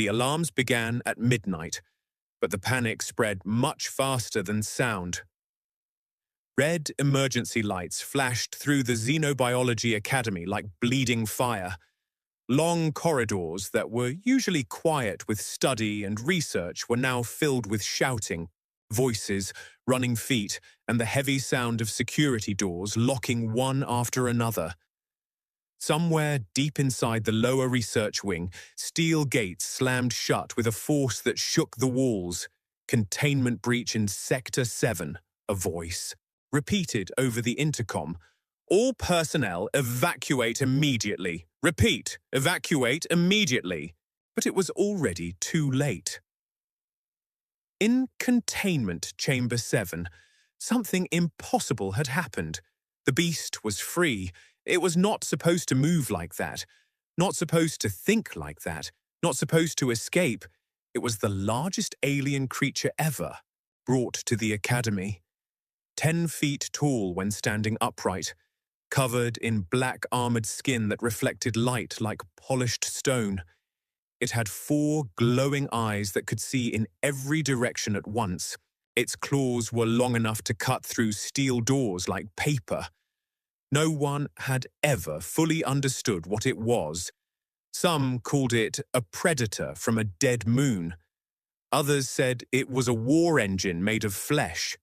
The alarms began at midnight, but the panic spread much faster than sound. Red emergency lights flashed through the Xenobiology Academy like bleeding fire. Long corridors that were usually quiet with study and research were now filled with shouting, voices, running feet, and the heavy sound of security doors locking one after another. Somewhere deep inside the lower research wing, steel gates slammed shut with a force that shook the walls. Containment breach in Sector 7, a voice repeated over the intercom. All personnel evacuate immediately. Repeat, evacuate immediately. But it was already too late. In Containment Chamber 7, something impossible had happened. The beast was free. It was not supposed to move like that, not supposed to think like that, not supposed to escape. It was the largest alien creature ever brought to the Academy. 10 feet tall when standing upright, covered in black armored skin that reflected light like polished stone. It had 4 glowing eyes that could see in every direction at once. Its claws were long enough to cut through steel doors like paper. No one had ever fully understood what it was. Some called it a predator from a dead moon. Others said it was a war engine made of flesh.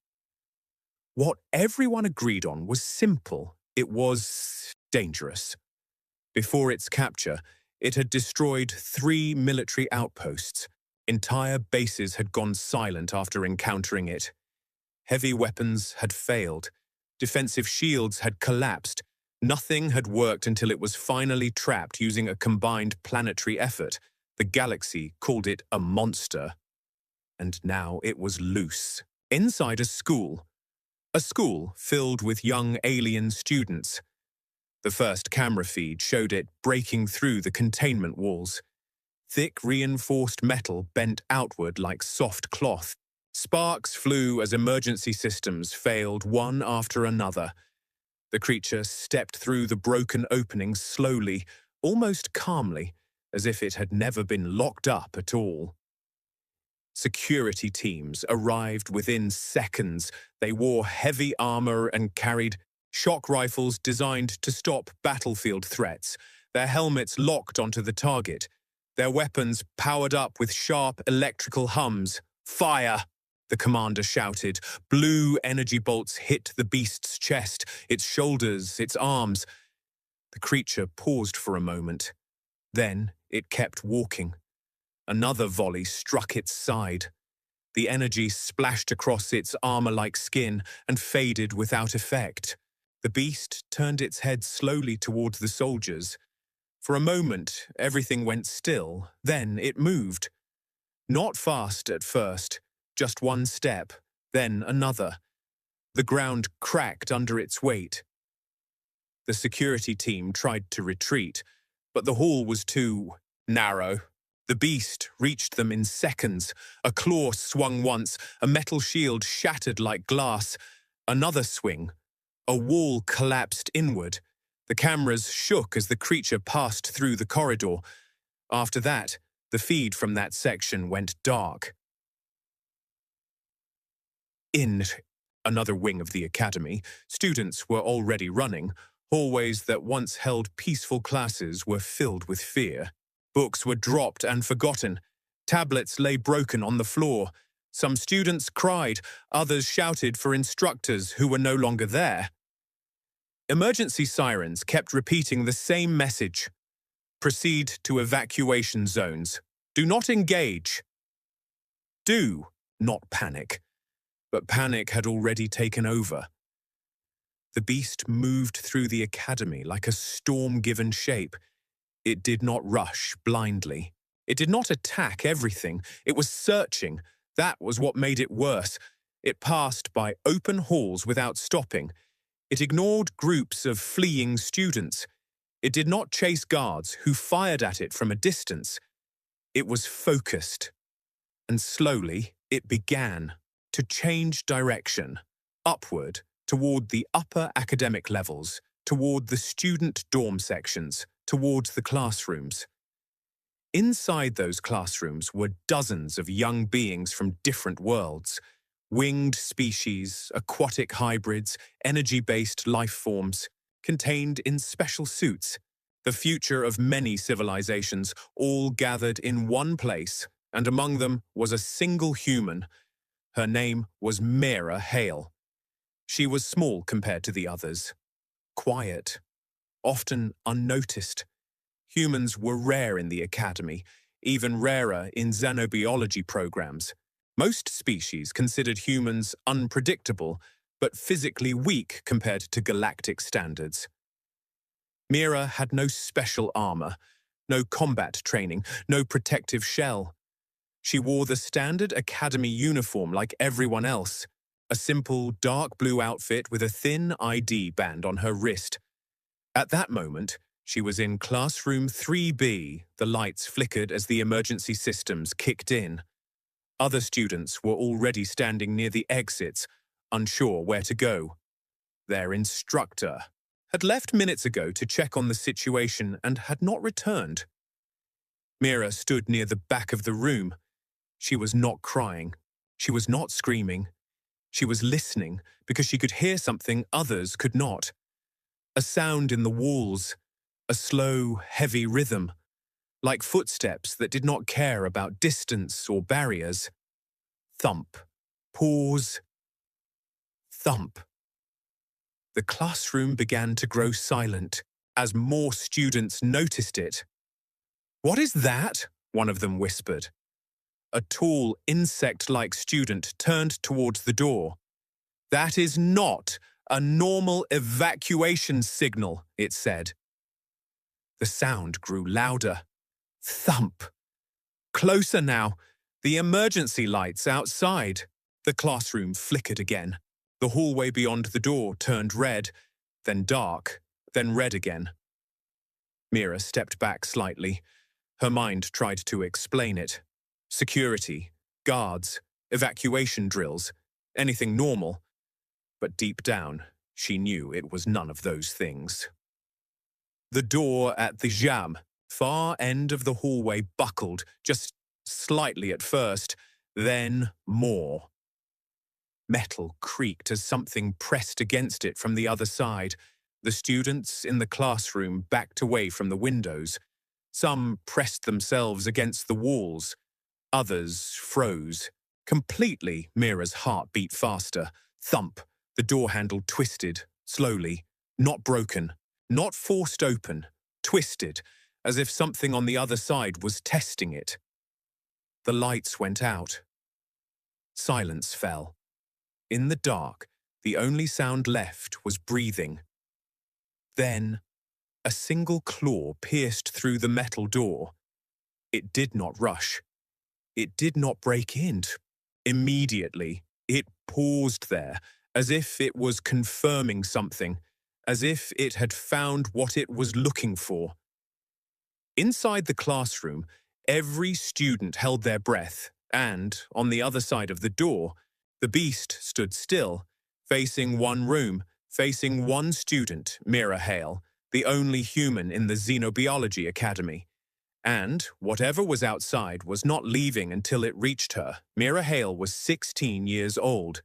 What everyone agreed on was simple. It was dangerous. Before its capture, it had destroyed 3 military outposts. Entire bases had gone silent after encountering it. Heavy weapons had failed. Defensive shields had collapsed. Nothing had worked until it was finally trapped using a combined planetary effort. The galaxy called it a monster. And now it was loose. Inside a school filled with young alien students. The first camera feed showed it breaking through the containment walls. Thick reinforced metal bent outward like soft cloth. Sparks flew as emergency systems failed one after another. The creature stepped through the broken opening slowly, almost calmly, as if it had never been locked up at all. Security teams arrived within seconds. They wore heavy armor and carried shock rifles designed to stop battlefield threats, their helmets locked onto the target, their weapons powered up with sharp electrical hums. "Fire!" the commander shouted. Blue energy bolts hit the beast's chest, its shoulders, its arms. The creature paused for a moment. Then it kept walking. Another volley struck its side. The energy splashed across its armor-like skin and faded without effect. The beast turned its head slowly toward the soldiers. For a moment, everything went still. Then it moved. Not fast at first, just one step, then another. The ground cracked under its weight. The security team tried to retreat, but the hall was too narrow. The beast reached them in seconds. A claw swung once, a metal shield shattered like glass. Another swing. A wall collapsed inward. The cameras shook as the creature passed through the corridor. After that, the feed from that section went dark. In another wing of the academy, students were already running. Hallways that once held peaceful classes were filled with fear. Books were dropped and forgotten. Tablets lay broken on the floor. Some students cried, others shouted for instructors who were no longer there. Emergency sirens kept repeating the same message. Proceed to evacuation zones. Do not engage. Do not panic. But panic had already taken over. The beast moved through the academy like a storm given shape. It did not rush blindly. It did not attack everything. It was searching. That was what made it worse. It passed by open halls without stopping. It ignored groups of fleeing students. It did not chase guards who fired at it from a distance. It was focused. And slowly, it began to change direction, upward, toward the upper academic levels, toward the student dorm sections, towards the classrooms. Inside those classrooms were dozens of young beings from different worlds. Winged species, aquatic hybrids, energy-based life forms, contained in special suits. The future of many civilizations, all gathered in one place, and among them was a single human. Her name was Mira Hale. She was small compared to the others. Quiet, often unnoticed. Humans were rare in the academy, even rarer in xenobiology programs. Most species considered humans unpredictable, but physically weak compared to galactic standards. Mira had no special armor, no combat training, no protective shell. She wore the standard academy uniform like everyone else, a simple dark blue outfit with a thin ID band on her wrist. At that moment, she was in classroom 3B. The lights flickered as the emergency systems kicked in. Other students were already standing near the exits, unsure where to go. Their instructor had left minutes ago to check on the situation and had not returned. Mira stood near the back of the room. She was not crying. She was not screaming. She was listening because she could hear something others could not. A sound in the walls, a slow, heavy rhythm, like footsteps that did not care about distance or barriers. Thump, pause, thump. The classroom began to grow silent as more students noticed it. "What is that?" one of them whispered. A tall, insect-like student turned towards the door. "That is not a normal evacuation signal," it said. The sound grew louder. Thump. Closer now. The emergency lights outside. The classroom flickered again. The hallway beyond the door turned red, then dark, then red again. Mira stepped back slightly. Her mind tried to explain it. Security, guards, evacuation drills, anything normal. But deep down, she knew it was none of those things. The door at the far end of the hallway buckled, just slightly at first, then more. Metal creaked as something pressed against it from the other side. The students in the classroom backed away from the windows. Some pressed themselves against the walls. Others froze. Completely, Mira's heart beat faster. Thump. The door handle twisted, slowly, not broken, not forced open, twisted, as if something on the other side was testing it. The lights went out. Silence fell. In the dark, the only sound left was breathing. Then, a single claw pierced through the metal door. It did not rush. It did not break in. Immediately, it paused there, as if it was confirming something, as if it had found what it was looking for. Inside the classroom, every student held their breath, and, on the other side of the door, the beast stood still, facing one room, facing one student, Mira Hale, the only human in the Xenobiology Academy. And whatever was outside was not leaving until it reached her. Mira Hale was 16 years old.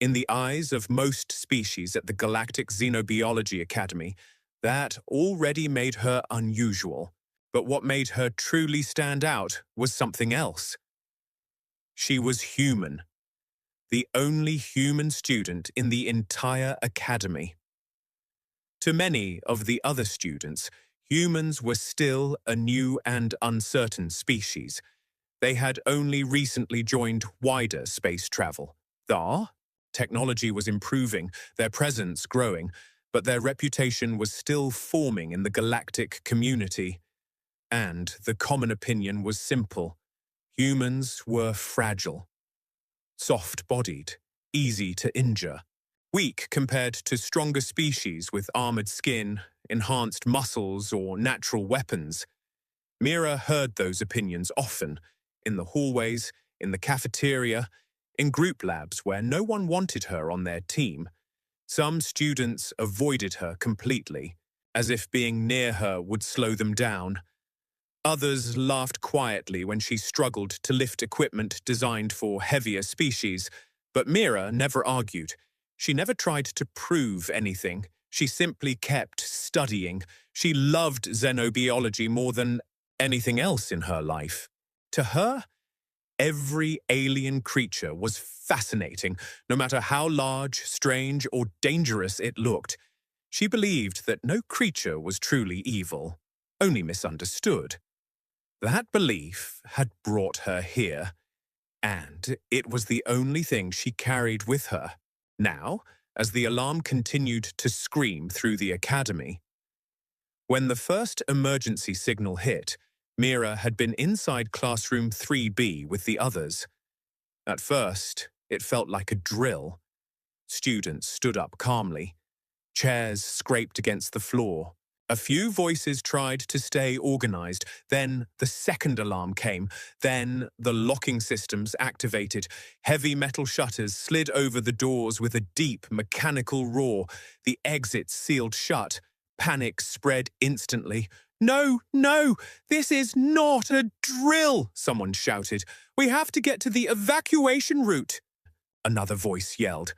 In the eyes of most species at the Galactic Xenobiology Academy, that already made her unusual. But what made her truly stand out was something else. She was human. The only human student in the entire academy. To many of the other students, humans were still a new and uncertain species. They had only recently joined wider space travel. Technology was improving, their presence growing, but their reputation was still forming in the galactic community. And the common opinion was simple. Humans were fragile. Soft-bodied, easy to injure, weak compared to stronger species with armored skin, enhanced muscles, or natural weapons. Mira heard those opinions often, in the hallways, in the cafeteria, in group labs where no one wanted her on their team. Some students avoided her completely, as if being near her would slow them down. Others laughed quietly when she struggled to lift equipment designed for heavier species, but Mira never argued. She never tried to prove anything. She simply kept studying. She loved xenobiology more than anything else in her life. To her, every alien creature was fascinating, no matter how large, strange, or dangerous it looked. She believed that no creature was truly evil, only misunderstood. That belief had brought her here, and it was the only thing she carried with her. Now, as the alarm continued to scream through the academy, when the first emergency signal hit, Mira had been inside classroom 3B with the others. At first, it felt like a drill. Students stood up calmly. Chairs scraped against the floor. A few voices tried to stay organized. Then the second alarm came. Then the locking systems activated. Heavy metal shutters slid over the doors with a deep mechanical roar. The exits sealed shut. Panic spread instantly. "No, no, this is not a drill," someone shouted. "We have to get to the evacuation route," another voice yelled.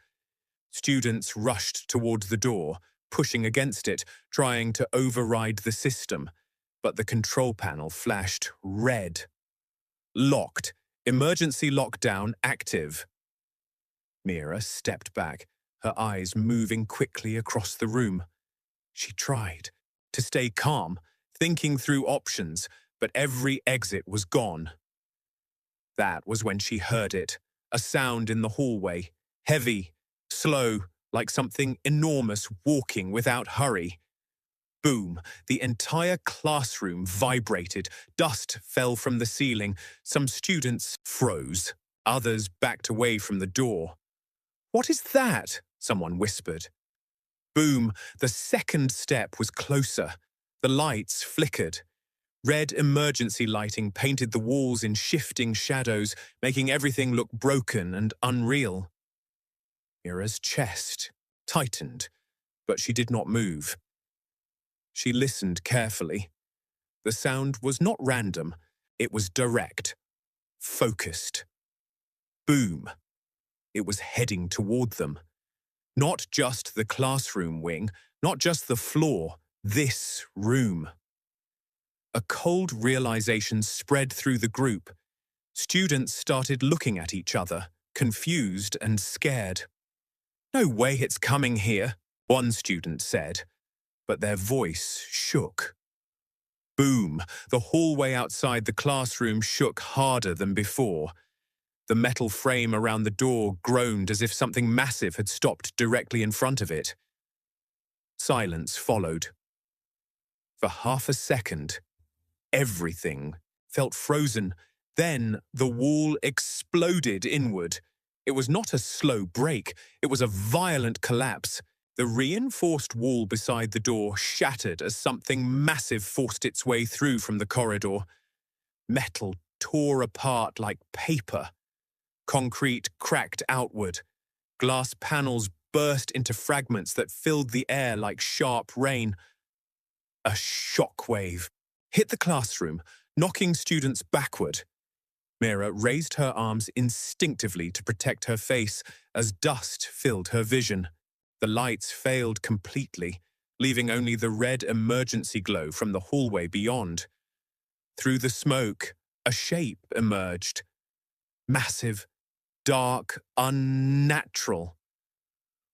Students rushed toward the door, pushing against it, trying to override the system. But the control panel flashed red. Locked. Emergency lockdown active. Mira stepped back, her eyes moving quickly across the room. She tried to stay calm, thinking through options, but every exit was gone. That was when she heard it, a sound in the hallway, heavy, slow, like something enormous walking without hurry. Boom! The entire classroom vibrated. Dust fell from the ceiling. Some students froze. Others backed away from the door. "What is that?" someone whispered. Boom! The second step was closer. The lights flickered. Red emergency lighting painted the walls in shifting shadows, making everything look broken and unreal. Mira's chest tightened, but she did not move. She listened carefully. The sound was not random. It was direct, focused. Boom! It was heading toward them. Not just the classroom wing, not just the floor, this room. A cold realization spread through the group. Students started looking at each other, confused and scared. "No way it's coming here," one student said, but their voice shook. Boom! The hallway outside the classroom shook harder than before. The metal frame around the door groaned as if something massive had stopped directly in front of it. Silence followed. For half a second, everything felt frozen. Then the wall exploded inward. It was not a slow break. It was a violent collapse. The reinforced wall beside the door shattered as something massive forced its way through from the corridor. Metal tore apart like paper. Concrete cracked outward. Glass panels burst into fragments that filled the air like sharp rain. A shockwave hit the classroom, knocking students backward. Mira raised her arms instinctively to protect her face as dust filled her vision. The lights failed completely, leaving only the red emergency glow from the hallway beyond. Through the smoke, a shape emerged. Massive, dark, unnatural.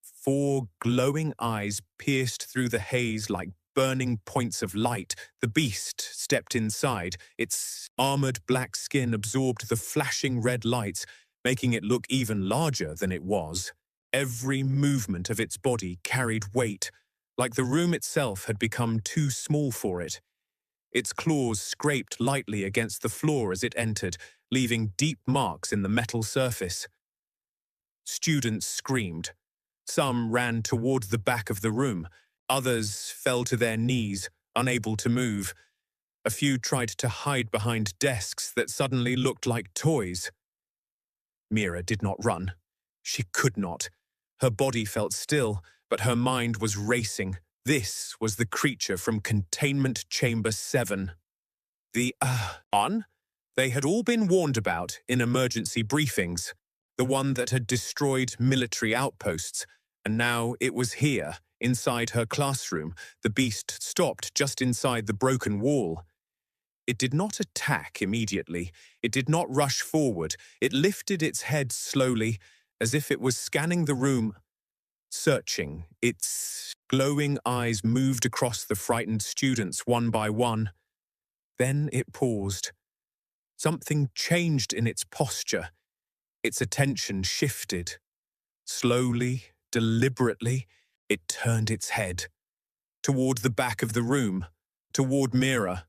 4 glowing eyes pierced through the haze like burning points of light. The beast stepped inside. Its armored black skin absorbed the flashing red lights, making it look even larger than it was. Every movement of its body carried weight, like the room itself had become too small for it. Its claws scraped lightly against the floor as it entered, leaving deep marks in the metal surface. Students screamed. Some ran toward the back of the room. Others fell to their knees, unable to move. A few tried to hide behind desks that suddenly looked like toys. Mira did not run. She could not. Her body felt still, but her mind was racing. This was the creature from Containment Chamber 7. The one they had all been warned about in emergency briefings, the one that had destroyed military outposts, and now it was here, inside her classroom. The beast stopped just inside the broken wall. It did not attack immediately. It did not rush forward. It lifted its head slowly, as if it was scanning the room, searching. Its glowing eyes moved across the frightened students one by one. Then it paused. Something changed in its posture. Its attention shifted. Slowly, deliberately, it turned its head toward the back of the room, toward Mira.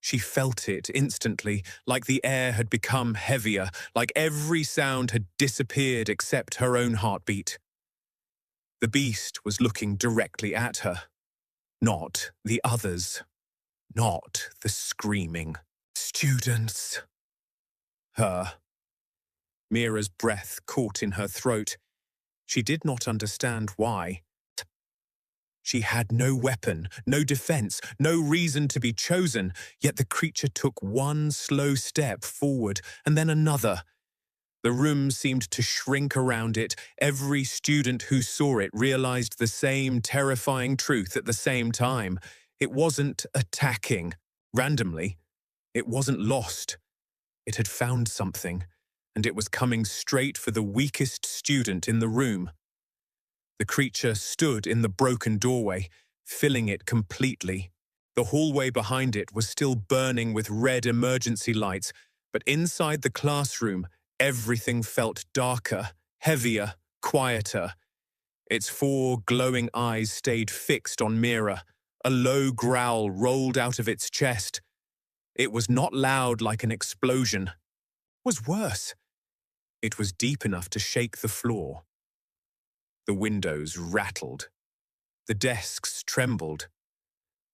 She felt it instantly, like the air had become heavier, like every sound had disappeared except her own heartbeat. The beast was looking directly at her. Not the others. Not the screaming students. Her. Mira's breath caught in her throat. She did not understand why. She had no weapon, no defense, no reason to be chosen, yet the creature took one slow step forward and then another. The room seemed to shrink around it. Every student who saw it realized the same terrifying truth at the same time. It wasn't attacking randomly. It wasn't lost. It had found something, and it was coming straight for the weakest student in the room. The creature stood in the broken doorway, filling it completely. The hallway behind it was still burning with red emergency lights, but inside the classroom, everything felt darker, heavier, quieter. Its four glowing eyes stayed fixed on Mira. A low growl rolled out of its chest. It was not loud like an explosion. It was worse. It was deep enough to shake the floor. The windows rattled. The desks trembled.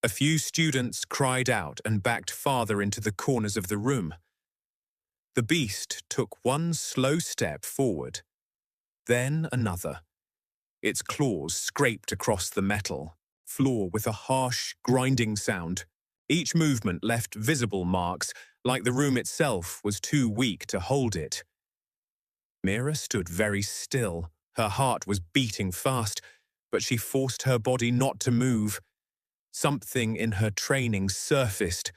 A few students cried out and backed farther into the corners of the room. The beast took one slow step forward, then another. Its claws scraped across the metal floor with a harsh, grinding sound. Each movement left visible marks, like the room itself was too weak to hold it. Mira stood very still. Her heart was beating fast, but she forced her body not to move. Something in her training surfaced.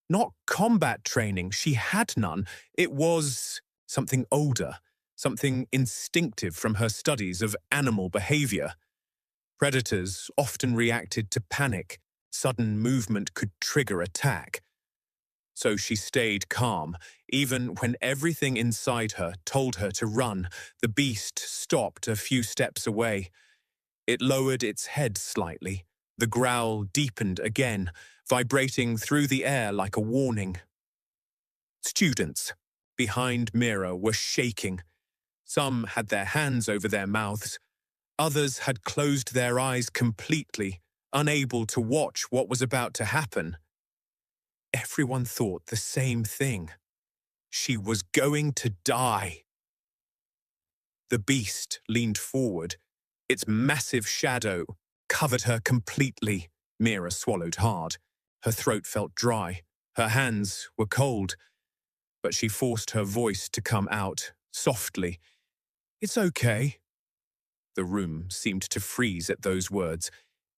Not combat training, she had none. It was something older, something instinctive from her studies of animal behavior. Predators often reacted to panic. Sudden movement could trigger attack. So she stayed calm. Even when everything inside her told her to run, the beast stopped a few steps away. It lowered its head slightly. The growl deepened again, vibrating through the air like a warning. Students behind Mira were shaking. Some had their hands over their mouths. Others had closed their eyes completely, unable to watch what was about to happen. Everyone thought the same thing. She was going to die. The beast leaned forward. Its massive shadow covered her completely. Mira swallowed hard. Her throat felt dry. Her hands were cold. But she forced her voice to come out, softly. "It's okay." The room seemed to freeze at those words.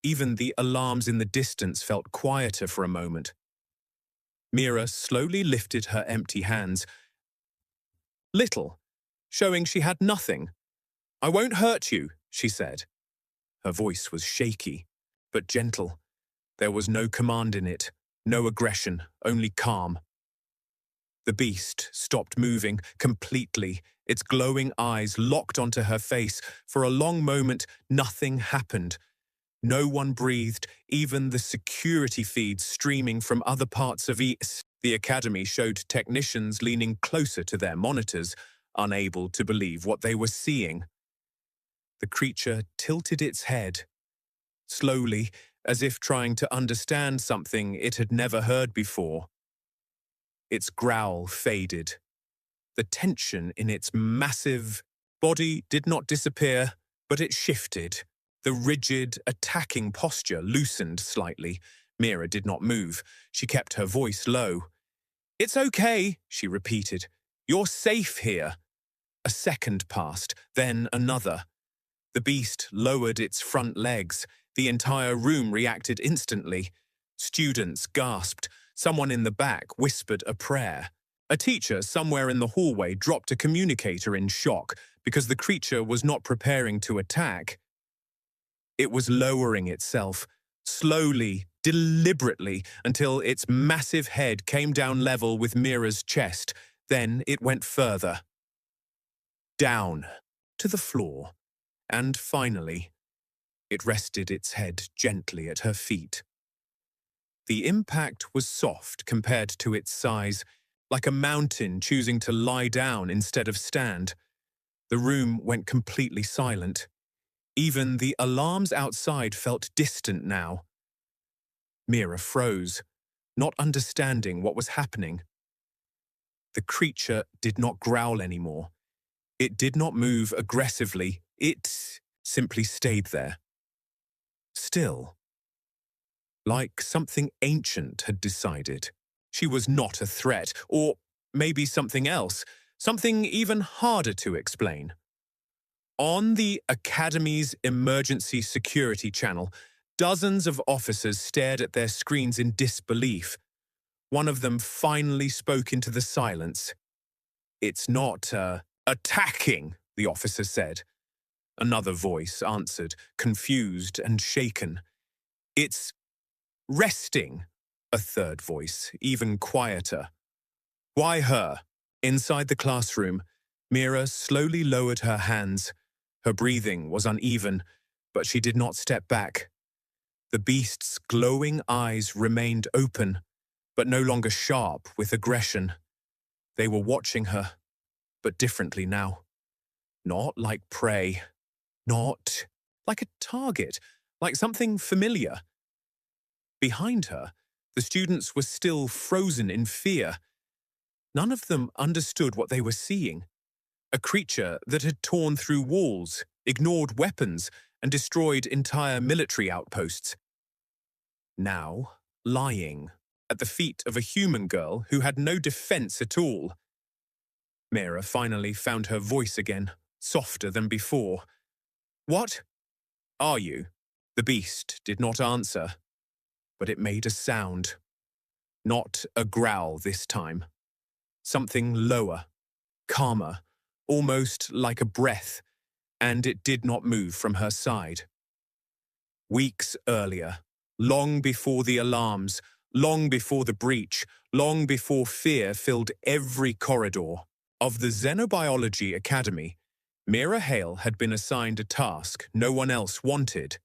Even the alarms in the distance felt quieter for a moment. Mira slowly lifted her empty hands. Little, showing she had nothing. "I won't hurt you," she said. Her voice was shaky, but gentle. There was no command in it, no aggression, only calm. The beast stopped moving completely, its glowing eyes locked onto her face. For a long moment, nothing happened. No one breathed, even the security feeds streaming from other parts of the academy showed technicians leaning closer to their monitors, unable to believe what they were seeing. The creature tilted its head, slowly, as if trying to understand something it had never heard before. Its growl faded. The tension in its massive body did not disappear, but it shifted. The rigid, attacking posture loosened slightly. Mira did not move. She kept her voice low. "It's okay," she repeated. "You're safe here." A second passed, then another. The beast lowered its front legs. The entire room reacted instantly. Students gasped. Someone in the back whispered a prayer. A teacher somewhere in the hallway dropped a communicator in shock because the creature was not preparing to attack. It was lowering itself, slowly, deliberately, until its massive head came down level with Mira's chest. Then it went further. Down, to the floor, and finally, it rested its head gently at her feet. The impact was soft compared to its size, like a mountain choosing to lie down instead of stand. The room went completely silent. Even the alarms outside felt distant now. Mira froze, not understanding what was happening. The creature did not growl anymore. It did not move aggressively. It simply stayed there. Still. Like something ancient had decided. She was not a threat, or maybe something else, something even harder to explain. On the Academy's emergency security channel, dozens of officers stared at their screens in disbelief. One of them finally spoke into the silence. "It's not, attacking," the officer said. Another voice answered, confused and shaken. "It's resting," a third voice, even quieter. "Why her?" Inside the classroom, Mira slowly lowered her hands. Her breathing was uneven, but she did not step back. The beast's glowing eyes remained open, but no longer sharp with aggression. They were watching her, but differently now. Not like prey. Not like a target, like something familiar. Behind her, the students were still frozen in fear. None of them understood what they were seeing. A creature that had torn through walls, ignored weapons, and destroyed entire military outposts. Now, lying at the feet of a human girl who had no defense at all. Mira finally found her voice again, softer than before. "What are you?" The beast did not answer, but it made a sound. Not a growl this time. Something lower, calmer, almost like a breath, and it did not move from her side. Weeks earlier, long before the alarms, long before the breach, long before fear filled every corridor of the Xenobiology Academy, Mira Hale had been assigned a task no one else wanted.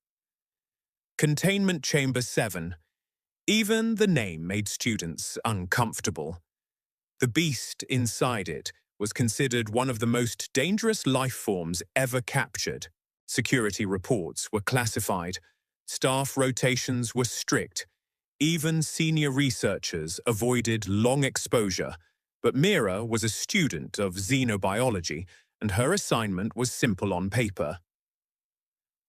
Containment Chamber 7. Even the name made students uncomfortable. The beast inside it was considered one of the most dangerous life forms ever captured. Security reports were classified. Staff rotations were strict. Even senior researchers avoided long exposure. But Mira was a student of xenobiology, and her assignment was simple on paper.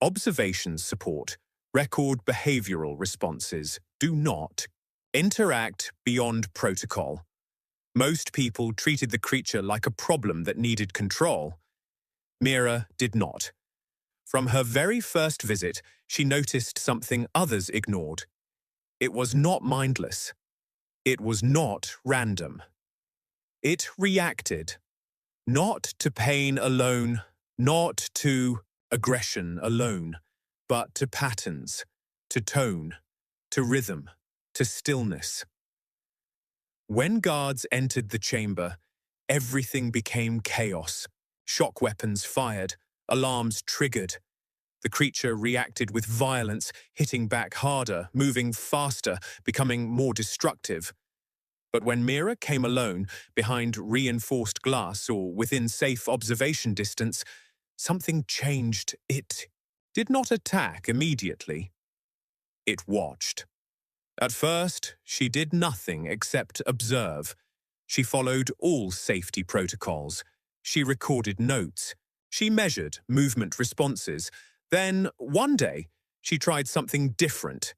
Observations support, record behavioral responses, do not interact beyond protocol. Most people treated the creature like a problem that needed control. Mira did not. From her very first visit, she noticed something others ignored. It was not mindless. It was not random. It reacted, not to pain alone, not to aggression alone, but to patterns, to tone, to rhythm, to stillness. When guards entered the chamber, everything became chaos. Shock weapons fired, alarms triggered. The creature reacted with violence, hitting back harder, moving faster, becoming more destructive. But when Mira came alone, behind reinforced glass or within safe observation distance, something changed. It did not attack immediately. It watched. At first, she did nothing except observe. She followed all safety protocols. She recorded notes. She measured movement responses. Then, one day, she tried something different.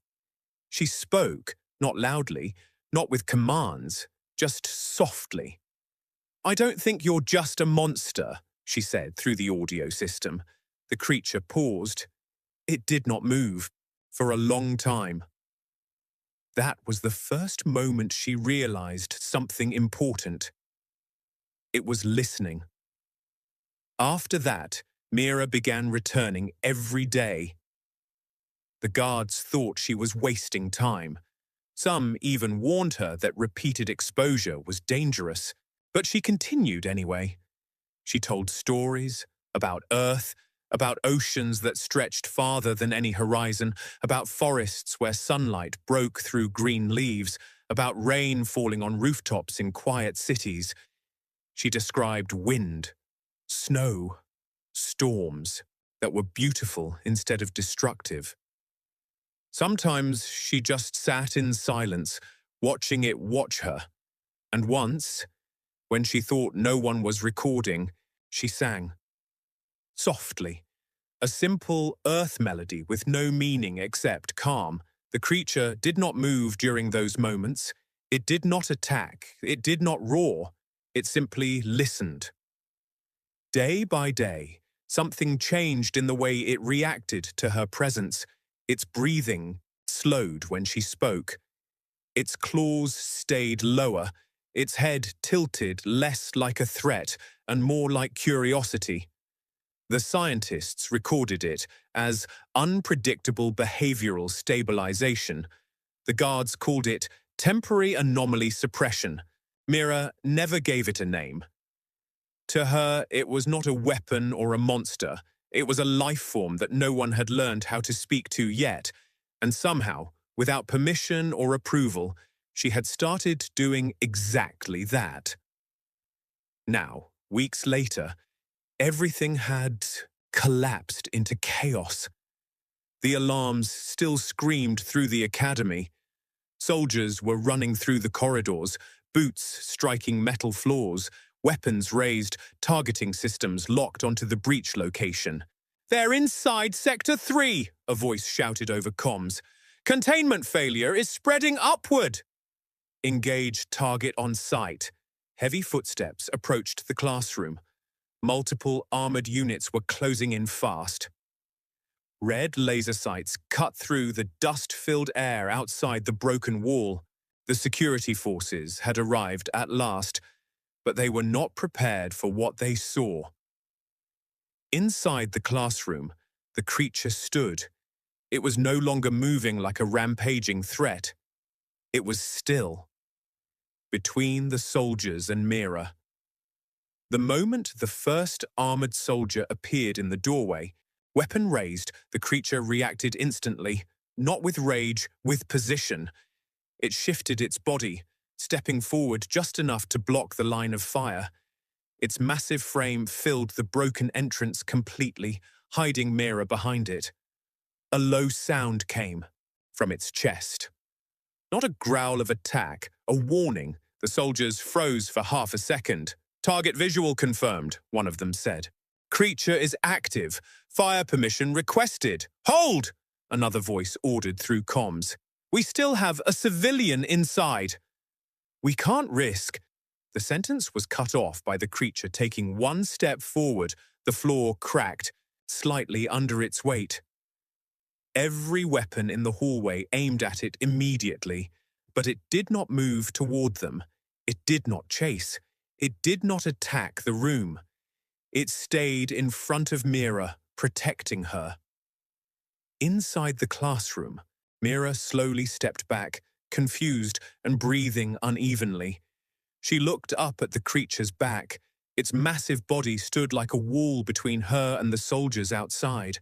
She spoke, not loudly, not with commands, just softly. "I don't think you're just a monster," she said through the audio system. The creature paused. It did not move for a long time. That was the first moment she realized something important. It was listening. After that, Mira began returning every day. The guards thought she was wasting time. Some even warned her that repeated exposure was dangerous, but she continued anyway. She told stories about Earth, about oceans that stretched farther than any horizon, about forests where sunlight broke through green leaves, about rain falling on rooftops in quiet cities. She described wind, snow, storms that were beautiful instead of destructive. Sometimes she just sat in silence, watching it watch her. And once, when she thought no one was recording, she sang. Softly, a simple earth melody with no meaning except calm. The creature did not move during those moments. It did not attack. It did not roar. It simply listened. Day by day, something changed in the way it reacted to her presence. Its breathing slowed when she spoke. Its claws stayed lower. Its head tilted less like a threat and more like curiosity. The scientists recorded it as unpredictable behavioral stabilization. The guards called it temporary anomaly suppression. Mira never gave it a name. To her, it was not a weapon or a monster. It was a life form that no one had learned how to speak to yet, and somehow, without permission or approval, she had started doing exactly that. Now, weeks later, everything had collapsed into chaos. The alarms still screamed through the academy. Soldiers were running through the corridors, boots striking metal floors, weapons raised, targeting systems locked onto the breach location. "They're inside Sector 3, a voice shouted over comms. "Containment failure is spreading upward." Engage target on sight. Heavy footsteps approached the classroom. Multiple armored units were closing in fast. Red laser sights cut through the dust-filled air outside the broken wall. The security forces had arrived at last, but they were not prepared for what they saw. Inside the classroom, the creature stood. It was no longer moving like a rampaging threat. It was still. Between the soldiers and Mira. The moment the first armored soldier appeared in the doorway, weapon raised, the creature reacted instantly, not with rage, with position. It shifted its body, stepping forward just enough to block the line of fire. Its massive frame filled the broken entrance completely, hiding Mira behind it. A low sound came from its chest. Not a growl of attack, a warning. The soldiers froze for half a second. "Target visual confirmed," one of them said. "Creature is active. Fire permission requested." "Hold!" another voice ordered through comms. "We still have a civilian inside." "We can't risk." The sentence was cut off by the creature taking one step forward. The floor cracked, slightly under its weight. Every weapon in the hallway aimed at it immediately, but it did not move toward them. It did not chase. It did not attack the room. It stayed in front of Mira, protecting her. Inside the classroom, Mira slowly stepped back, confused and breathing unevenly. She looked up at the creature's back. Its massive body stood like a wall between her and the soldiers outside.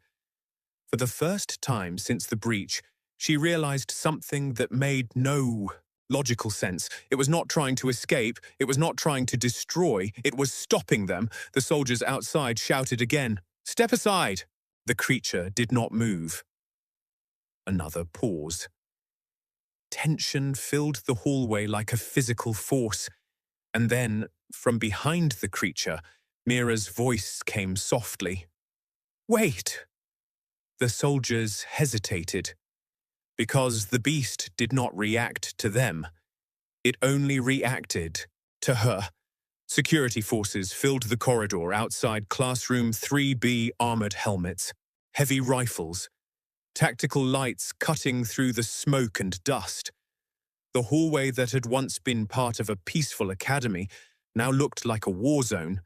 For the first time since the breach, she realized something that made no logical sense. It was not trying to escape. It was not trying to destroy. It was stopping them. The soldiers outside shouted again, "Step aside!" The creature did not move. Another pause. Tension filled the hallway like a physical force. And then, from behind the creature, Mira's voice came softly. "Wait!" The soldiers hesitated. because the beast did not react to them. It only reacted to her. Security forces filled the corridor outside Classroom 3B, armored helmets, heavy rifles, tactical lights cutting through the smoke and dust. The hallway that had once been part of a peaceful academy now looked like a war zone.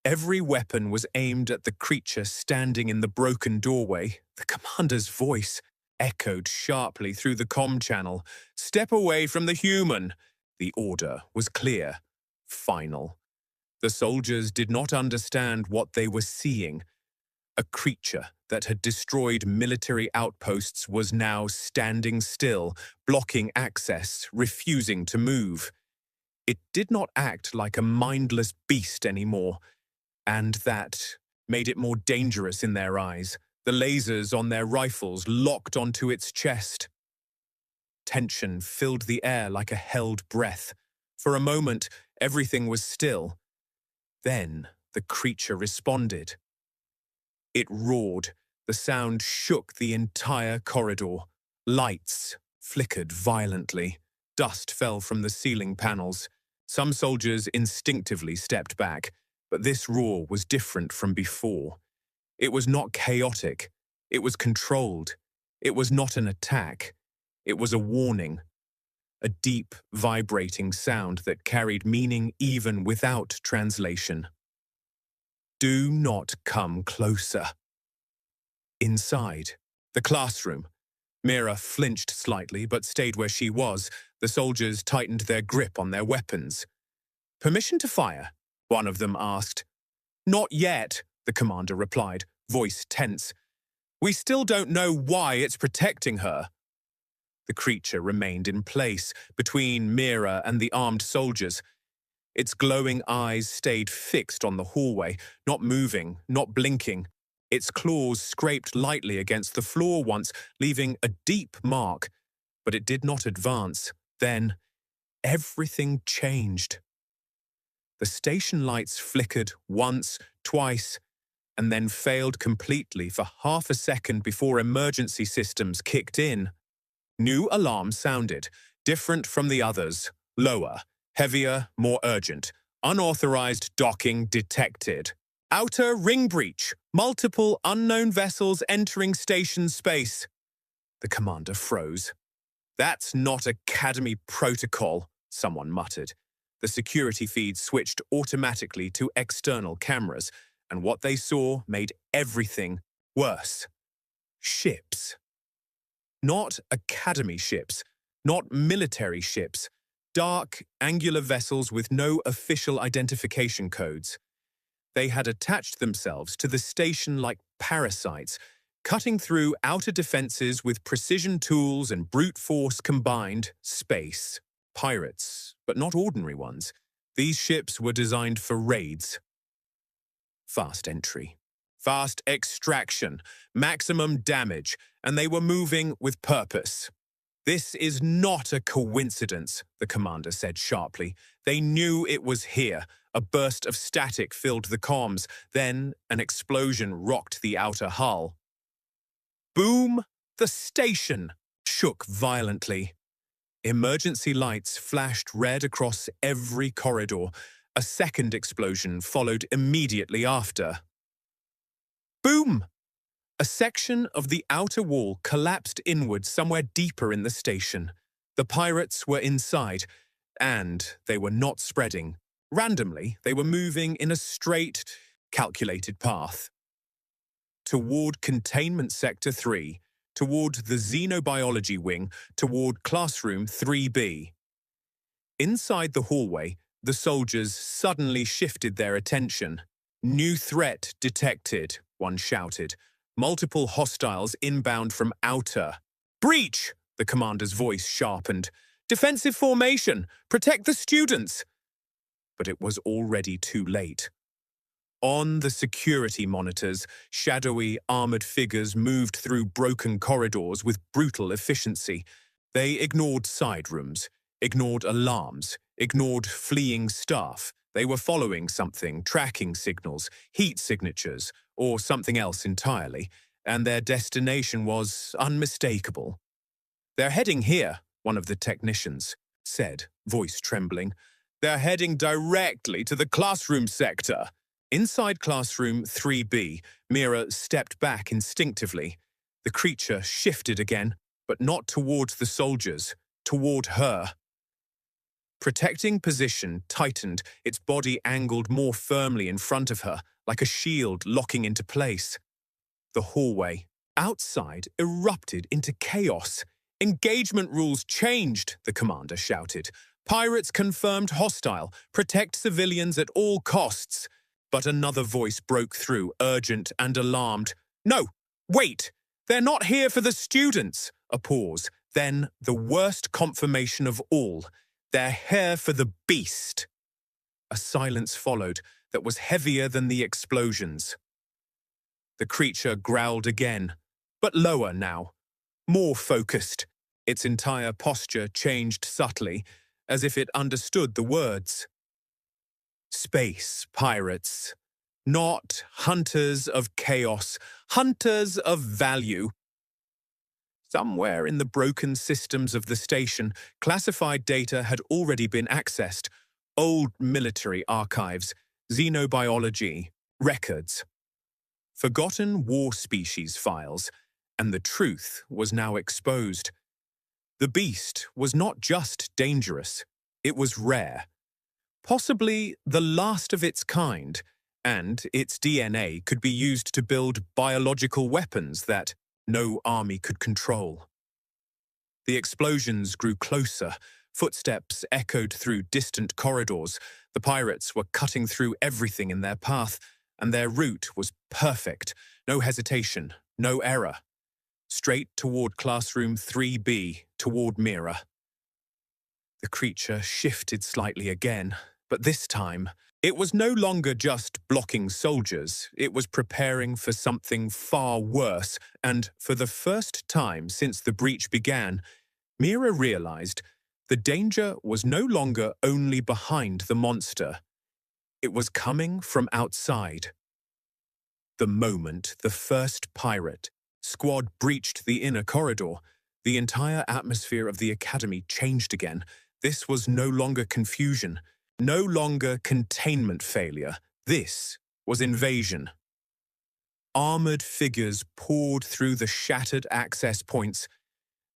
Every weapon was aimed at the creature standing in the broken doorway. The commander's voice echoed sharply through the comm channel. "Step away from the human." The order was clear, final. The soldiers did not understand what they were seeing. A creature that had destroyed military outposts was now standing still, blocking access, refusing to move. It did not act like a mindless beast anymore, and that made it more dangerous in their eyes. The lasers on their rifles locked onto its chest. Tension filled the air like a held breath. For a moment, everything was still. Then the creature responded. It roared. The sound shook the entire corridor. Lights flickered violently. Dust fell from the ceiling panels. Some soldiers instinctively stepped back, but this roar was different from before. It was not chaotic. It was controlled. It was not an attack. It was a warning. A deep, vibrating sound that carried meaning even without translation. "Do not come closer." Inside the classroom, Mira flinched slightly but stayed where she was. The soldiers tightened their grip on their weapons. "Permission to fire?" one of them asked. "Not yet," the commander replied, voice tense. "We still don't know why it's protecting her." The creature remained in place between Mira and the armed soldiers. Its glowing eyes stayed fixed on the hallway, not moving, not blinking. Its claws scraped lightly against the floor once, leaving a deep mark, but it did not advance. Then, everything changed. The station lights flickered once, twice, and then failed completely for half a second before emergency systems kicked in. New alarms sounded, different from the others, lower, heavier, more urgent. Unauthorized docking detected. Outer ring breach. Multiple unknown vessels entering station space. The commander froze. "That's not Academy protocol," someone muttered. The security feed switched automatically to external cameras, and what they saw made everything worse. Ships. Not Academy ships, not military ships. Dark, angular vessels with no official identification codes. They had attached themselves to the station like parasites, cutting through outer defenses with precision tools and brute force combined. Space. Pirates, but not ordinary ones. These ships were designed for raids. Fast entry. Fast extraction. Maximum damage. And they were moving with purpose. "This is not a coincidence," the commander said sharply. They knew it was here. A burst of static filled the comms. Then an explosion rocked the outer hull. Boom! The station shook violently. Emergency lights flashed red across every corridor. A second explosion followed immediately after. Boom! A section of the outer wall collapsed inward somewhere deeper in the station. The pirates were inside, and they were not spreading. Randomly, they were moving in a straight, calculated path. Toward Containment Sector 3, toward the Xenobiology Wing, toward Classroom 3B. Inside the hallway, the soldiers suddenly shifted their attention. "New threat detected," one shouted. "Multiple hostiles inbound from outer." "Breach!" the commander's voice sharpened. "Defensive formation! Protect the students!" But it was already too late. On the security monitors, shadowy, armored figures moved through broken corridors with brutal efficiency. They ignored side rooms, ignored alarms, ignored fleeing staff. They were following something, tracking signals, heat signatures, or something else entirely, and their destination was unmistakable. "They're heading here," one of the technicians said, voice trembling. "They're heading directly to the classroom sector." Inside classroom 3B, Mira stepped back instinctively. The creature shifted again, but not towards the soldiers, toward her. Protecting position tightened, its body angled more firmly in front of her, like a shield locking into place. The hallway outside erupted into chaos. "Engagement rules changed," the commander shouted. "Pirates confirmed hostile. Protect civilians at all costs." But another voice broke through, urgent and alarmed. "No, wait! They're not here for the students!" A pause. Then the worst confirmation of all. "They're here for the beast." A silence followed that was heavier than the explosions. The creature growled again, but lower now, more focused. Its entire posture changed subtly, as if it understood the words. "Space pirates. Not hunters of chaos, hunters of value." Somewhere in the broken systems of the station, classified data had already been accessed. Old military archives, xenobiology, records. Forgotten war species files, and the truth was now exposed. The beast was not just dangerous, it was rare. Possibly the last of its kind, and its DNA could be used to build biological weapons that no army could control. The explosions grew closer. Footsteps echoed through distant corridors. The pirates were cutting through everything in their path, and their route was perfect. No hesitation, no error. Straight toward classroom 3B, toward Mira. The creature shifted slightly again, but this time, it was no longer just blocking soldiers. It was preparing for something far worse, and for the first time since the breach began, Mira realized the danger was no longer only behind the monster. It was coming from outside. The moment the first pirate squad breached the inner corridor, the entire atmosphere of the academy changed again. This was no longer confusion, no longer containment failure. This was invasion. Armored figures poured through the shattered access points.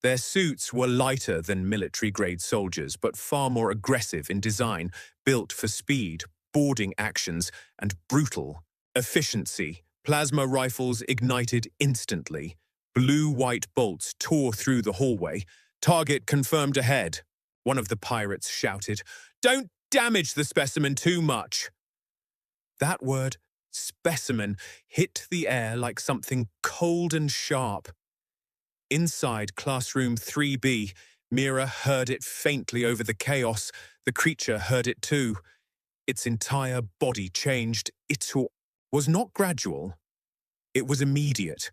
Their suits were lighter than military-grade soldiers, but far more aggressive in design, built for speed, boarding actions, and brutal efficiency. Plasma rifles ignited instantly. Blue-white bolts tore through the hallway. "Target confirmed ahead," one of the pirates shouted. "Don't damage the specimen too much." That word, specimen, hit the air like something cold and sharp. Inside classroom 3B, Mira heard it faintly over the chaos. The creature heard it too. Its entire body changed. It was not gradual. It was immediate.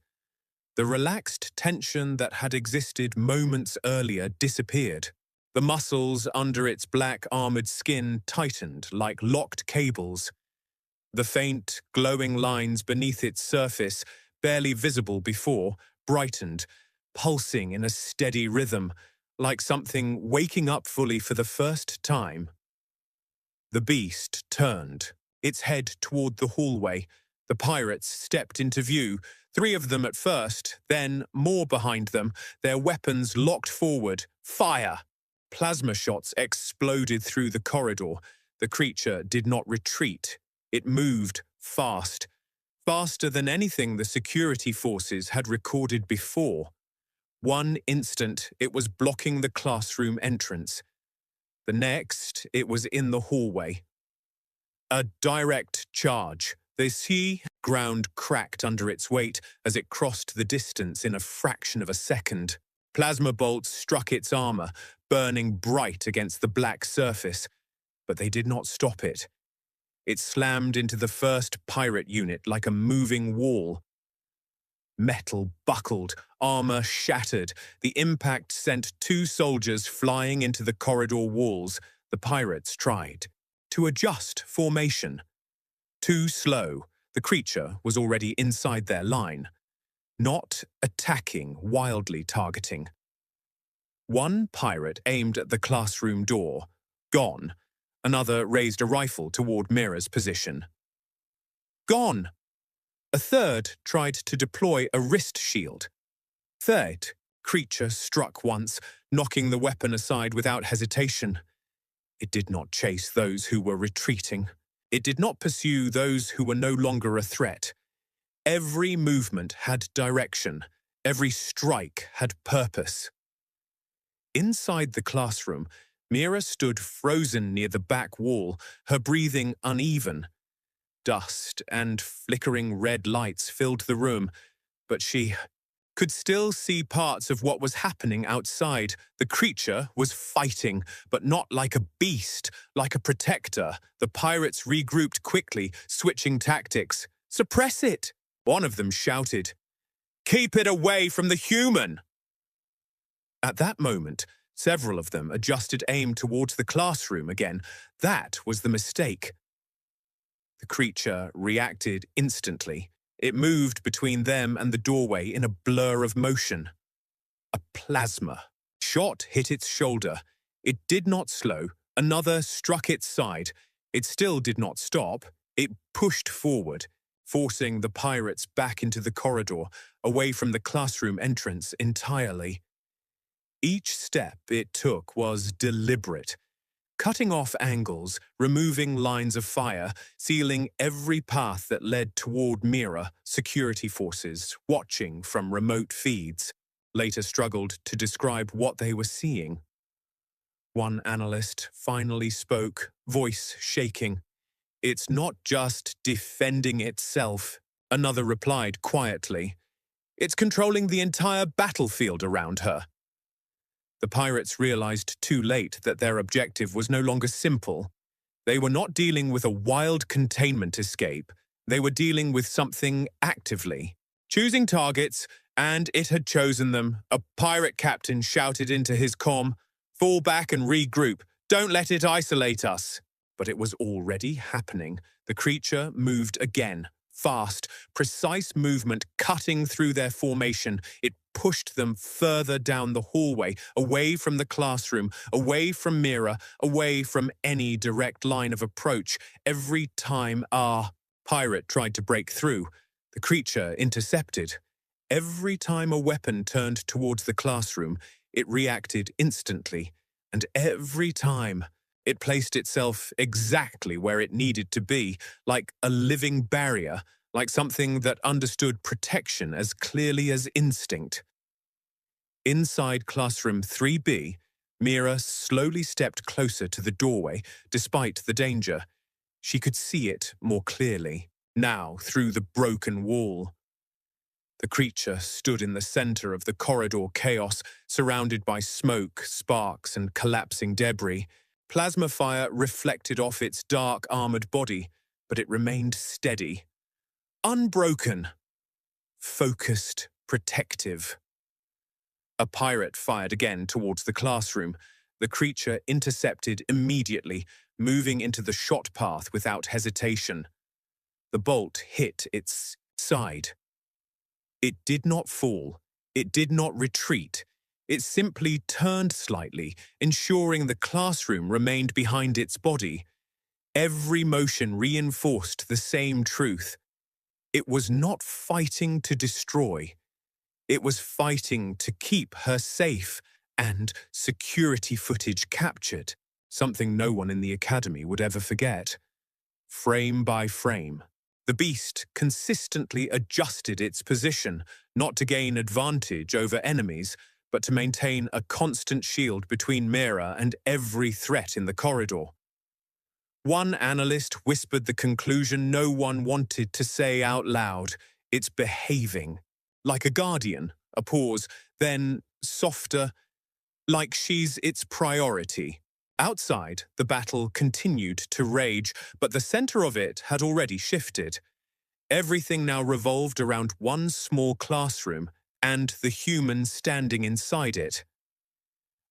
The relaxed tension that had existed moments earlier disappeared. The muscles under its black armored skin tightened like locked cables. The faint, glowing lines beneath its surface, barely visible before, brightened, pulsing in a steady rhythm, like something waking up fully for the first time. The beast turned, its head toward the hallway. The pirates stepped into view, 3 of them at first, then more behind them, their weapons locked forward. Fire! Plasma shots exploded through the corridor. The creature did not retreat. It moved fast, faster than anything the security forces had recorded before. One instant, it was blocking the classroom entrance. The next, it was in the hallway. A direct charge. The sea ground cracked under its weight as it crossed the distance in a fraction of a second. Plasma bolts struck its armor, burning bright against the black surface, but they did not stop it. It slammed into the first pirate unit like a moving wall. Metal buckled, armor shattered. The impact sent 2 soldiers flying into the corridor walls. The pirates tried to adjust formation. Too slow. The creature was already inside their line. Not attacking, wildly targeting. One pirate aimed at the classroom door. Gone. Another raised a rifle toward Mira's position. Gone. A third tried to deploy a wrist shield. Third creature struck once, knocking the weapon aside without hesitation. It did not chase those who were retreating. It did not pursue those who were no longer a threat. Every movement had direction. Every strike had purpose. Inside the classroom, Mira stood frozen near the back wall, her breathing uneven. Dust and flickering red lights filled the room, but she could still see parts of what was happening outside. The creature was fighting, but not like a beast, like a protector. The pirates regrouped quickly, switching tactics. "Suppress it!" one of them shouted. "Keep it away from the human!" At that moment, several of them adjusted aim towards the classroom again. That was the mistake. The creature reacted instantly. It moved between them and the doorway in a blur of motion. A plasma shot hit its shoulder. It did not slow. Another struck its side. It still did not stop. It pushed forward, forcing the pirates back into the corridor, away from the classroom entrance entirely. Each step it took was deliberate, cutting off angles, removing lines of fire, sealing every path that led toward Mira. Security forces, watching from remote feeds, later struggled to describe what they were seeing. One analyst finally spoke, voice shaking. "It's not just defending itself," another replied quietly. "It's controlling the entire battlefield around her." The pirates realized too late that their objective was no longer simple. They were not dealing with a wild containment escape. They were dealing with something actively, choosing targets, and it had chosen them. A pirate captain shouted into his comm, "Fall back and regroup. Don't let it isolate us." But it was already happening. The creature moved again. Fast, precise movement cutting through their formation. It pushed them further down the hallway, away from the classroom, away from Mira, away from any direct line of approach. Every time our pirate tried to break through, the creature intercepted. Every time a weapon turned towards the classroom, it reacted instantly. And every time, it placed itself exactly where it needed to be, like a living barrier, like something that understood protection as clearly as instinct. Inside classroom 3B, Mira slowly stepped closer to the doorway, despite the danger. She could see it more clearly, now through the broken wall. The creature stood in the center of the corridor chaos, surrounded by smoke, sparks, and collapsing debris. Plasma fire reflected off its dark, armored body, but it remained steady. Unbroken. Focused, protective. A pirate fired again towards the classroom. The creature intercepted immediately, moving into the shot path without hesitation. The bolt hit its side. It did not fall. It did not retreat. It simply turned slightly, ensuring the classroom remained behind its body. Every motion reinforced the same truth. It was not fighting to destroy. It was fighting to keep her safe and security footage captured, something no one in the academy would ever forget. Frame by frame, the beast consistently adjusted its position, not to gain advantage over enemies, but to maintain a constant shield between Mira and every threat in the corridor. One analyst whispered the conclusion no one wanted to say out loud. "It's behaving. Like a guardian." A pause, then softer, "like she's its priority." Outside, the battle continued to rage, but the center of it had already shifted. Everything now revolved around one small classroom and the humans standing inside it.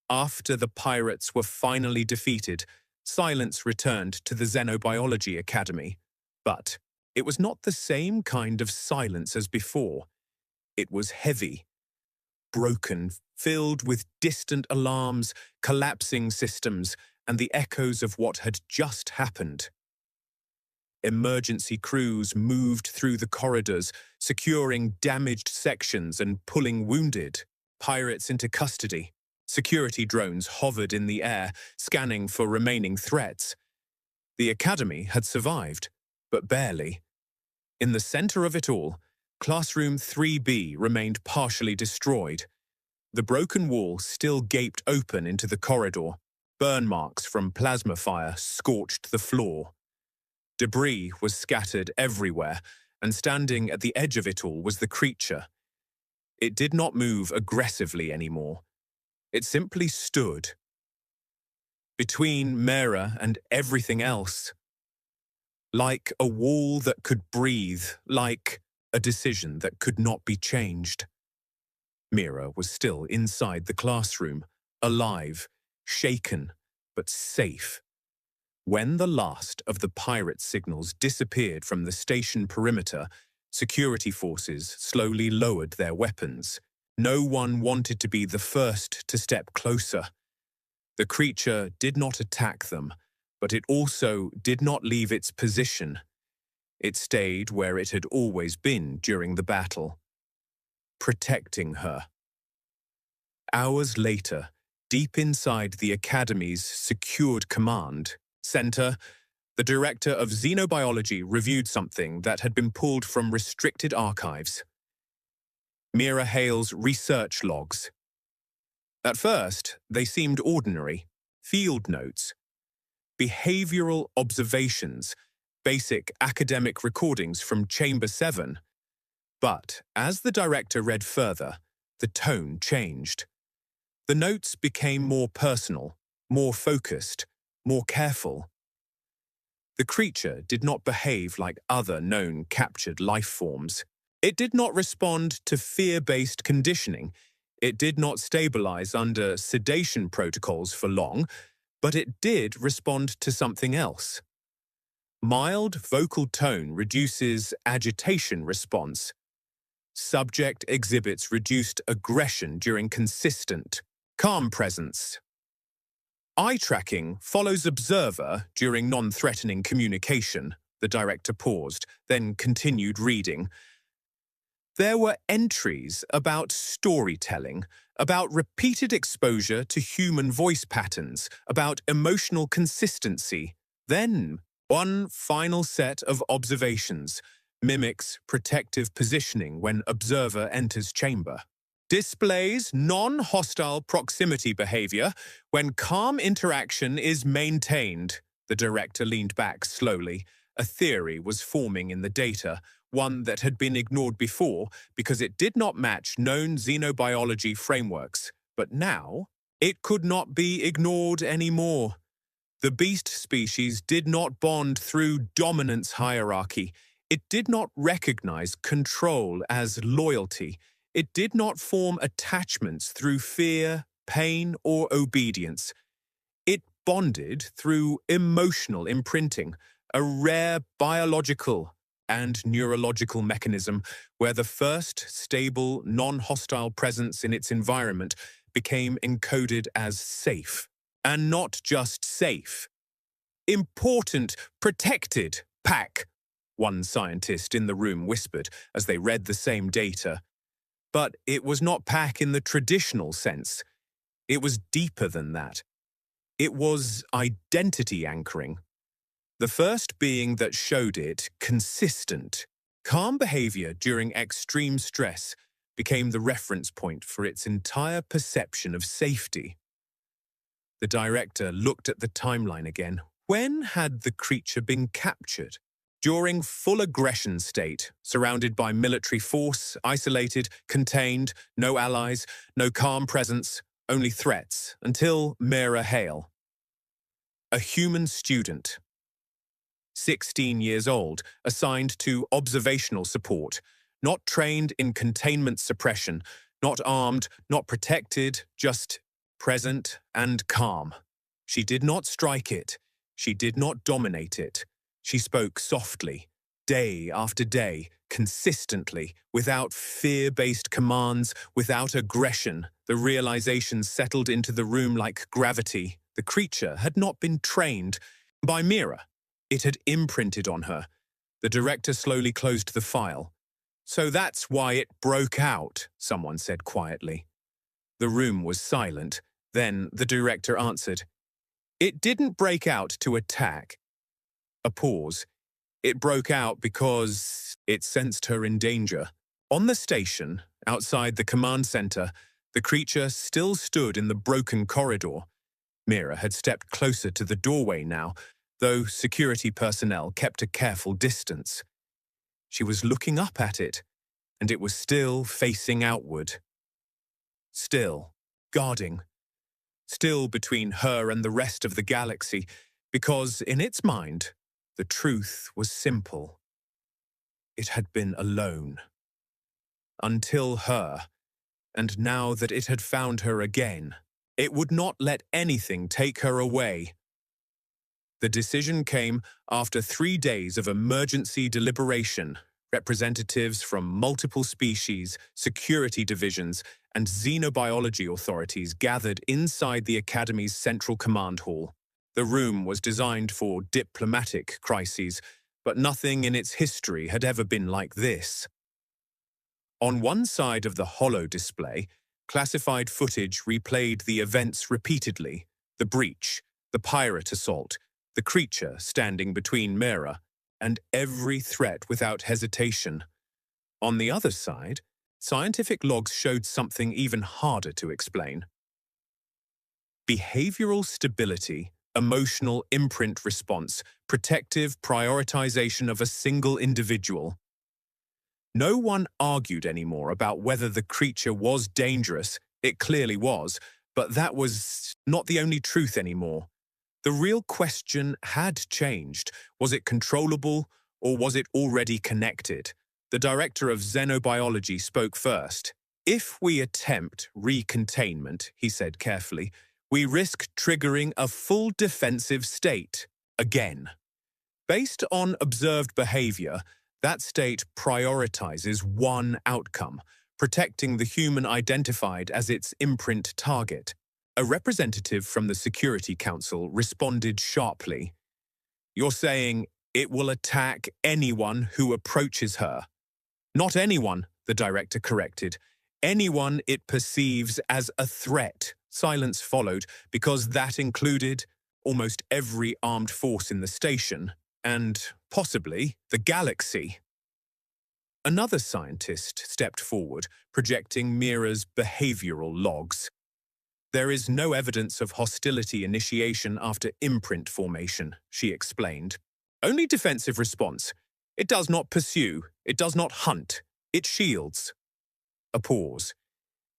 After the pirates were finally defeated, silence returned to the Xenobiology Academy. But it was not the same kind of silence as before. It was heavy, broken, filled with distant alarms, collapsing systems, and the echoes of what had just happened. Emergency crews moved through the corridors, securing damaged sections and pulling wounded pirates into custody. Security drones hovered in the air, scanning for remaining threats. The Academy had survived, but barely. In the center of it all, Classroom 3B remained partially destroyed. The broken wall still gaped open into the corridor. Burn marks from plasma fire scorched the floor. Debris was scattered everywhere, and standing at the edge of it all was the creature. It did not move aggressively anymore. It simply stood. Between Mera and everything else. Like a wall that could breathe, like a decision that could not be changed. Mera was still inside the classroom, alive, shaken, but safe. When the last of the pirate signals disappeared from the station perimeter, security forces slowly lowered their weapons. No one wanted to be the first to step closer. The creature did not attack them, but it also did not leave its position. It stayed where it had always been during the battle, protecting her. Hours later, deep inside the Academy's secured command center, the director of xenobiology reviewed something that had been pulled from restricted archives. Mera Hale's research logs. At first, they seemed ordinary, field notes, behavioral observations, basic academic recordings from Chamber 7. But as the director read further, the tone changed. The notes became more personal, more focused, more careful. The creature did not behave like other known captured life forms. It did not respond to fear-based conditioning. It did not stabilize under sedation protocols for long, but it did respond to something else. Mild vocal tone reduces agitation response. Subject exhibits reduced aggression during consistent, calm presence. Eye tracking follows observer during non-threatening communication. The director paused, then continued reading. There were entries about storytelling, about repeated exposure to human voice patterns, about emotional consistency. Then, one final set of observations mimics protective positioning when observer enters chamber. Displays non-hostile proximity behavior when calm interaction is maintained. The director leaned back slowly. A theory was forming in the data, one that had been ignored before because it did not match known xenobiology frameworks. But now, it could not be ignored anymore. The beast species did not bond through dominance hierarchy. It did not recognize control as loyalty. It did not form attachments through fear, pain, or obedience. It bonded through emotional imprinting, a rare biological and neurological mechanism where the first stable, non-hostile presence in its environment became encoded as safe. And not just safe. Important, protected, pack, one scientist in the room whispered as they read the same data. But it was not pack in the traditional sense. It was deeper than that. It was identity anchoring. The first being that showed it consistent, calm behavior during extreme stress became the reference point for its entire perception of safety. The director looked at the timeline again. When had the creature been captured? During full aggression state, surrounded by military force, isolated, contained, no allies, no calm presence, only threats, until Mera Hale. A human student, 16 years old, assigned to observational support, not trained in containment suppression, not armed, not protected, just present and calm. She did not strike it. She did not dominate it. She spoke softly, day after day, consistently, without fear-based commands, without aggression. The realization settled into the room like gravity. The creature had not been trained by Mira. It had imprinted on her. The director slowly closed the file. "So that's why it broke out," someone said quietly. The room was silent. Then the director answered, "It didn't break out to attack." A pause. "It broke out because it sensed her in danger." On the station, outside the command center, the creature still stood in the broken corridor. Mira had stepped closer to the doorway now, though security personnel kept a careful distance. She was looking up at it, and it was still facing outward. Still, guarding. Still between her and the rest of the galaxy, because in its mind, the truth was simple. It had been alone. Until her, and now that it had found her again, it would not let anything take her away. The decision came after 3 days of emergency deliberation. Representatives from multiple species, security divisions, and xenobiology authorities gathered inside the Academy's central command hall. The room was designed for diplomatic crises, but nothing in its history had ever been like this. On one side of the holo display, classified footage replayed the events repeatedly: the breach, the pirate assault, the creature standing between Mira, and every threat without hesitation. On the other side, scientific logs showed something even harder to explain. Behavioral stability, emotional imprint response, protective prioritization of a single individual. No one argued anymore about whether the creature was dangerous. It clearly was, but that was not the only truth anymore. The real question had changed. Was it controllable, or was it already connected? The director of xenobiology spoke first. "If we attempt recontainment," he said carefully, "we risk triggering a full defensive state again. Based on observed behavior, that state prioritizes one outcome: protecting the human identified as its imprint target." A representative from the Security Council responded sharply. "You're saying it will attack anyone who approaches her?" "Not anyone," the director corrected. "Anyone it perceives as a threat." Silence followed, because that included almost every armed force in the station, and possibly the galaxy. Another scientist stepped forward, projecting Mira's behavioral logs. "There is no evidence of hostility initiation after imprint formation," she explained. "Only defensive response. It does not pursue, it does not hunt, it shields." A pause.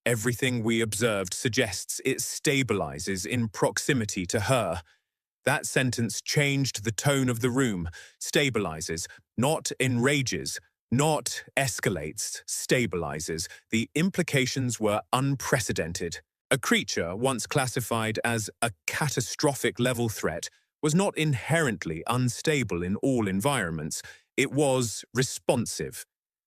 "Everything we observed suggests it stabilizes in proximity to her." That sentence changed the tone of the room. Stabilizes, not enrages, not escalates, stabilizes. The implications were unprecedented. A creature once classified as a catastrophic level threat was not inherently unstable in all environments. It was responsive.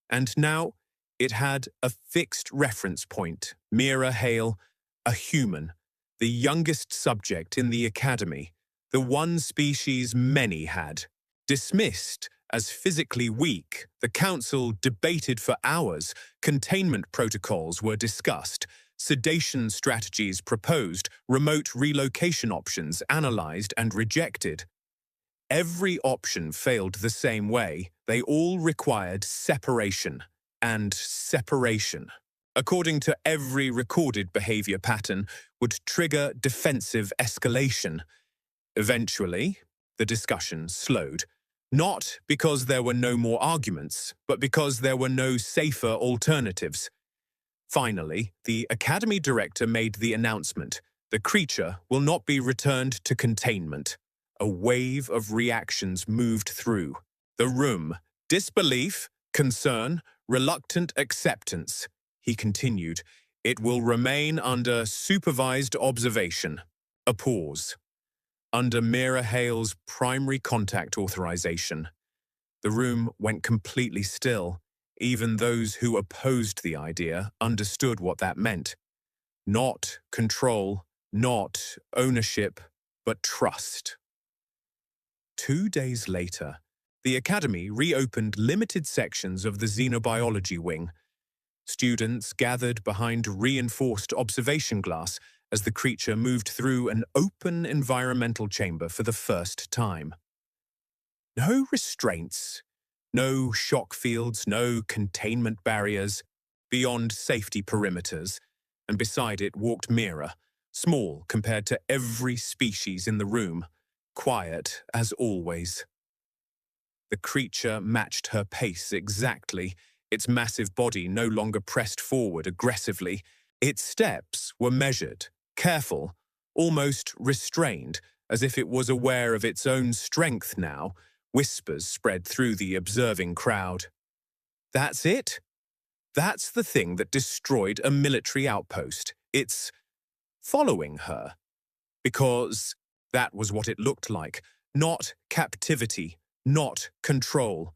And now it had a fixed reference point: Mira Hale, a human, the youngest subject in the Academy, the one species many had. Dismissed as physically weak, the Council debated for hours. Containment protocols were discussed. Sedation strategies proposed, remote relocation options analyzed and rejected. Every option failed the same way. They all required separation, and separation, according to every recorded behavior pattern, would trigger defensive escalation. Eventually, the discussion slowed, not because there were no more arguments, but because there were no safer alternatives. Finally, the Academy director made the announcement: the creature will not be returned to containment. A wave of reactions moved through the room. Disbelief, concern, reluctant acceptance. He continued, "It will remain under supervised observation." A pause. "Under Mira Hale's primary contact authorization." The room went completely still. Even those who opposed the idea understood what that meant. Not control, not ownership, but trust. 2 days later, the Academy reopened limited sections of the Xenobiology wing. Students gathered behind reinforced observation glass as the creature moved through an open environmental chamber for the first time. No restraints, no shock fields, no containment barriers, beyond safety perimeters, and beside it walked Mira, small compared to every species in the room, quiet as always. The creature matched her pace exactly, its massive body no longer pressed forward aggressively. Its steps were measured, careful, almost restrained, as if it was aware of its own strength now. Whispers spread through the observing crowd. That's it? That's the thing that destroyed a military outpost. It's following her. Because that was what it looked like. Not captivity, not control.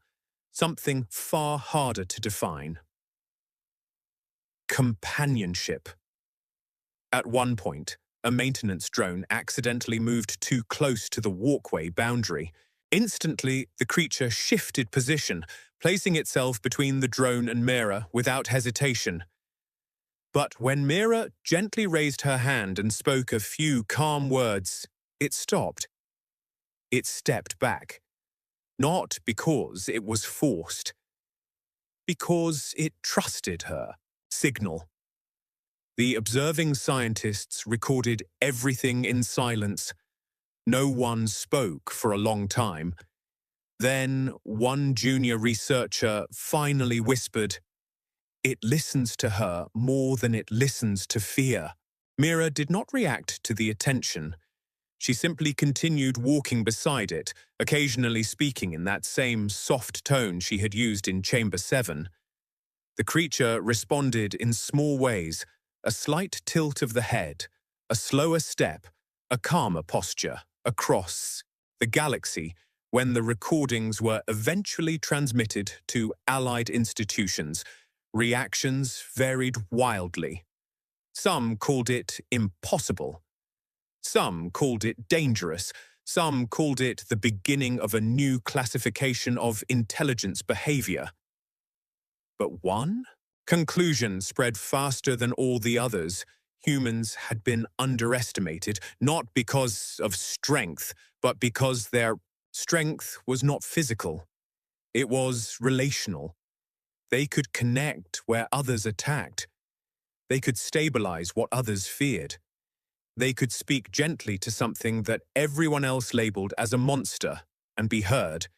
Something far harder to define. Companionship. At one point, a maintenance drone accidentally moved too close to the walkway boundary. Instantly, the creature shifted position, placing itself between the drone and Mira without hesitation. But when Mira gently raised her hand and spoke a few calm words, it stopped. It stepped back. Not because it was forced. Because it trusted her signal. The observing scientists recorded everything in silence. No one spoke for a long time. Then one junior researcher finally whispered, "It listens to her more than it listens to fear." Mira did not react to the attention. She simply continued walking beside it, occasionally speaking in that same soft tone she had used in Chamber 7. The creature responded in small ways, a slight tilt of the head, a slower step, a calmer posture, across the galaxy. When the recordings were eventually transmitted to allied institutions, reactions varied wildly. Some called it impossible. Some called it dangerous. Some called it the beginning of a new classification of intelligence behavior. But one conclusion spread faster than all the others. Humans had been underestimated, not because of strength, but because their strength was not physical. It was relational. They could connect where others attacked. They could stabilize what others feared. They could speak gently to something that everyone else labeled as a monster and be heard.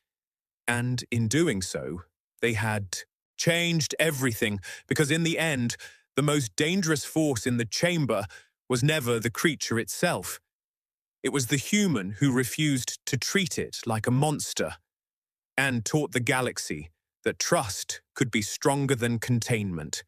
And in doing so, they had changed everything, because in the end, the most dangerous force in the chamber was never the creature itself. It was the human who refused to treat it like a monster and taught the galaxy that trust could be stronger than containment.